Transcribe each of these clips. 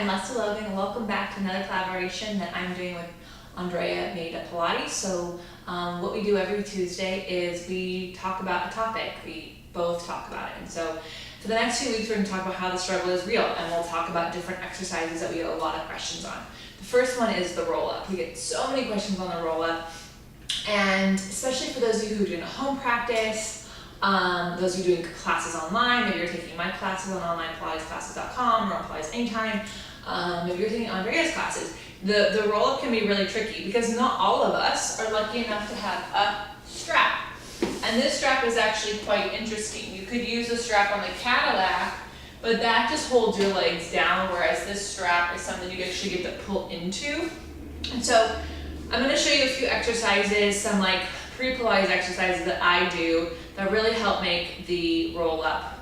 I'm Lesley Logan, and welcome back to another collaboration that I'm doing with Andrea Maida Pilates. So what we do every Tuesday is we talk about a topic. We both talk about it. And so for the next 2 weeks, we're going to talk about how the struggle is real, and we'll talk about different exercises that we get a lot of questions on. The first one is the roll-up. We get so many questions on the roll-up, and especially for those of you who are doing a home practice, those of you doing classes online, maybe you're taking my classes on onlinepilatesclasses.com or on Pilates Anytime, maybe you're taking Andrea's classes. The roll-up can be really tricky because not all of us are lucky enough to have a strap. And this strap is actually quite interesting. You could use a strap on the Cadillac, but that just holds your legs down, whereas this strap is something you actually get to pull into. And so I'm going to show you a few exercises, some like pre-Pilates exercises that I do that really help make the roll-up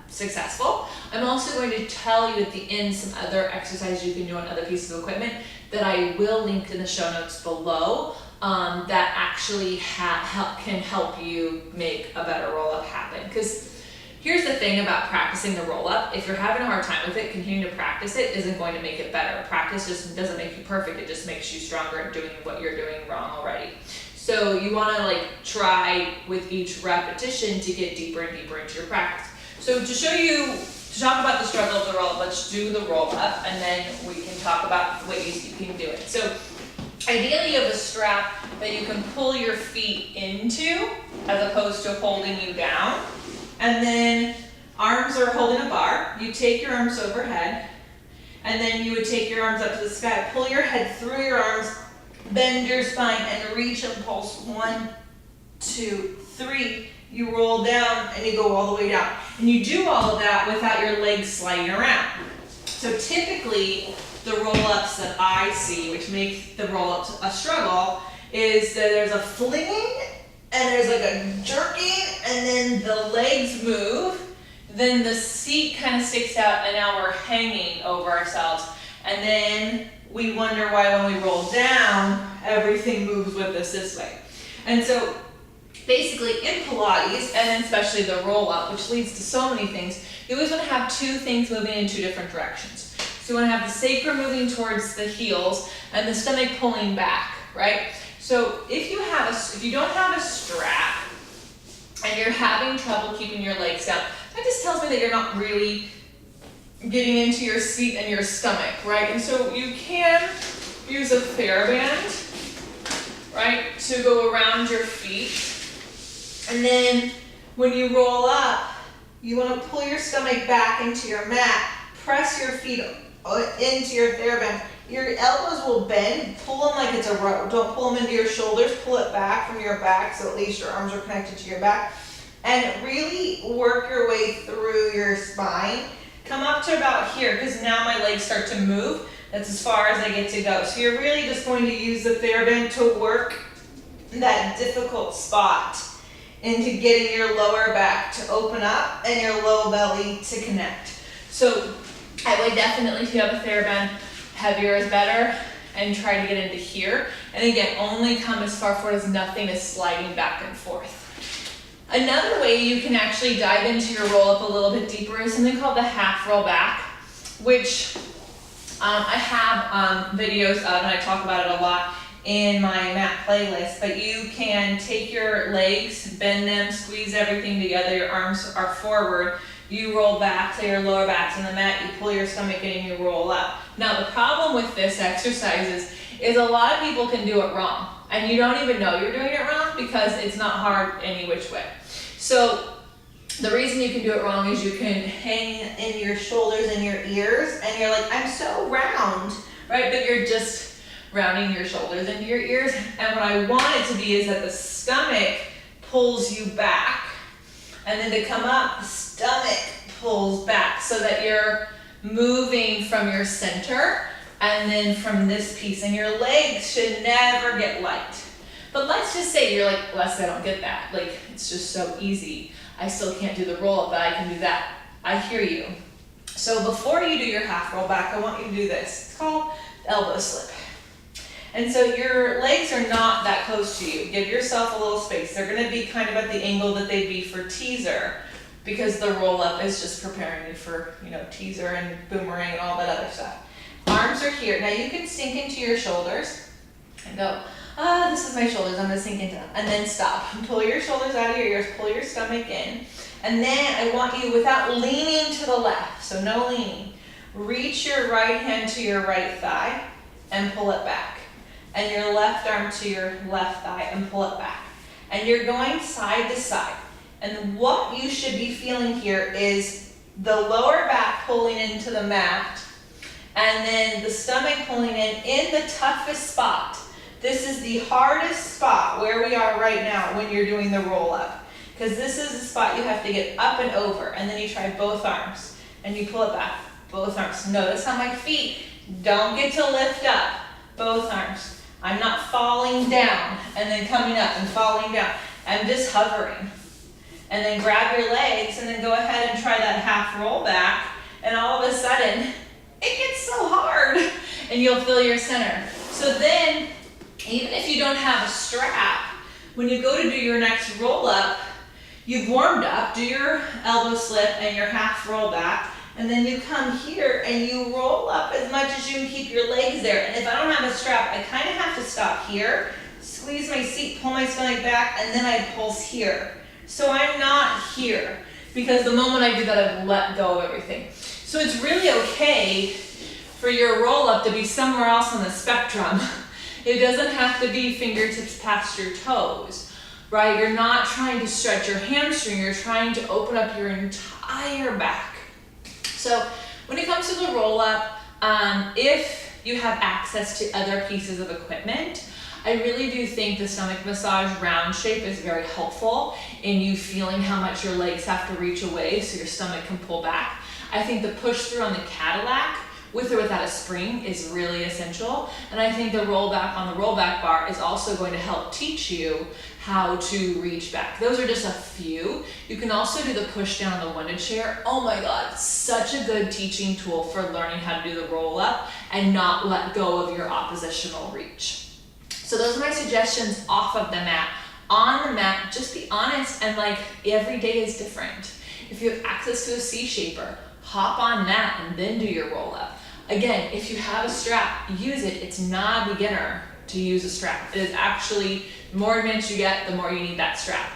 successful. I'm also going to tell you at the end some other exercises you can do on other pieces of equipment that I will link in the show notes below that actually can help you make a better roll-up happen. Because here's the thing about practicing the roll-up: if you're having a hard time with it, continuing to practice it isn't going to make it better. Practice just doesn't make you perfect, it just makes you stronger at doing what you're doing wrong already. So you want to try with each repetition to get deeper and deeper into your practice. So to talk about the struggle of the roll-up, let's do the roll-up, and then we can talk about ways you can do it. So ideally you have a strap that you can pull your feet into as opposed to holding you down. And then arms are holding a bar. You take your arms overhead, and then you would take your arms up to the sky, pull your head through your arms, bend your spine, and reach and pulse. 1, 2, 3. You roll down and you go all the way down. And you do all of that without your legs sliding around. So typically, the roll-ups that I see, which make the roll-ups a struggle, is that there's a flinging and there's like a jerking, and then the legs move, then the seat kind of sticks out, and now we're hanging over ourselves. And then we wonder why when we roll down, everything moves with us this way. And so basically in Pilates, and especially the roll-up, which leads to so many things, you always want to have two things moving in two different directions. So you want to have the sacrum moving towards the heels and the stomach pulling back, right? So if you don't have a strap and you're having trouble keeping your legs down, that just tells me that you're not really getting into your seat and your stomach, right? And so you can use a TheraBand, right, to go around your feet. And then when you roll up, you want to pull your stomach back into your mat, press your feet into your TheraBand. Your elbows will bend, pull them like it's a rope. Don't pull them into your shoulders, pull it back from your back so at least your arms are connected to your back. And really work your way through your spine. Come up to about here, because now my legs start to move. That's as far as I get to go. So you're really just going to use the TheraBand to work that difficult spot into getting your lower back to open up and your low belly to connect. So I would definitely, if you have a TheraBand, heavier is better, and try to get into here. And again, only come as far forward as nothing is sliding back and forth. Another way you can actually dive into your roll-up a little bit deeper is something called the half roll back, which I have videos of, and I talk about it a lot in my mat playlist. But you can take your legs, bend them, squeeze everything together, your arms are forward, you roll back to your lower back's in the mat, you pull your stomach in and you roll up. Now the problem with this exercise is a lot of people can do it wrong, and you don't even know you're doing it wrong because it's not hard any which way. So the reason you can do it wrong is you can hang in your shoulders and your ears, and you're like, I'm so round, right? But you're just rounding your shoulders into your ears. And what I want it to be is that the stomach pulls you back, and then to come up, the stomach pulls back, so that you're moving from your center and then from this piece, and your legs should never get light. But let's just say you're like, Lesley, I don't get that. Like, it's just so easy. I still can't do the roll-up, but I can do that. I hear you. So before you do your half roll back, I want you to do this. It's called elbow slip. And so your legs are not that close to you. Give yourself a little space. They're going to be kind of at the angle that they'd be for teaser, because the roll up is just preparing you for, you know, teaser and boomerang and all that other stuff. Arms are here. Now you can sink into your shoulders and go, this is my shoulders, I'm gonna sink into them. And then stop. Pull your shoulders out of your ears, pull your stomach in. And then I want you, without leaning to the left, so no leaning, reach your right hand to your right thigh and pull it back. And your left arm to your left thigh and pull it back. And you're going side to side. And what you should be feeling here is the lower back pulling into the mat, and then the stomach pulling in the toughest spot. This is the hardest spot where we are right now when you're doing the roll up. Because this is the spot you have to get up and over, and then you try both arms, and you pull it back, both arms. Notice how my feet don't get to lift up, both arms. I'm not falling down and then coming up and falling down. I'm just hovering. And then grab your legs and then go ahead and try that half roll back, and all of a sudden, it gets so hard and you'll feel your center. So then, even if you don't have a strap, when you go to do your next roll up, you've warmed up, do your elbow slip and your half roll back, and then you come here and you roll up as much as you can, keep your legs there. And if I don't have a strap, I kind of have to stop here, squeeze my seat, pull my stomach back, and then I pulse here. So I'm not here, because the moment I do that, I've let go of everything. So it's really okay for your roll up to be somewhere else on the spectrum. It doesn't have to be fingertips past your toes, right? You're not trying to stretch your hamstring, you're trying to open up your entire back. So when it comes to the roll up, if you have access to other pieces of equipment, I really do think the stomach massage round shape is very helpful in you feeling how much your legs have to reach away so your stomach can pull back. I think the push through on the Cadillac, with or without a spring, is really essential. And I think the roll back on the roll back bar is also going to help teach you how to reach back. Those are just a few. You can also do the push down on the winded chair. Oh my God, such a good teaching tool for learning how to do the roll up and not let go of your oppositional reach. So those are my suggestions off of the mat. On the mat, just be honest, and like every day is different. If you have access to a C-shaper, hop on that and then do your roll up. Again, if you have a strap, use it. It's not a beginner to use a strap. It is actually, the more advanced you get, the more you need that strap.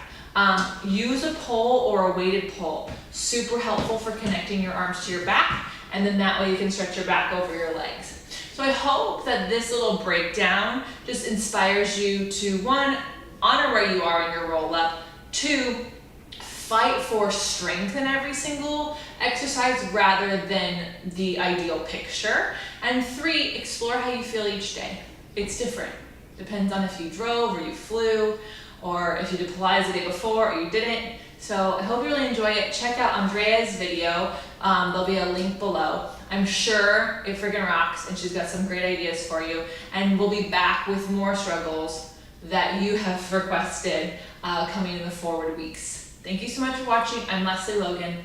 Use a pole or a weighted pole. Super helpful for connecting your arms to your back, and then that way you can stretch your back over your legs. So I hope that this little breakdown just inspires you to, one, honor where you are in your roll up, two, fight for strength in every single exercise rather than the ideal picture, and three, explore how you feel each day. It's different. Depends on if you drove or you flew, or if you did Pilates the day before or you didn't. So I hope you really enjoy it. Check out Andrea's video. There'll be a link below. I'm sure it freaking rocks, and she's got some great ideas for you. And we'll be back with more struggles that you have requested coming in the forward weeks. Thank you so much for watching. I'm Lesley Logan.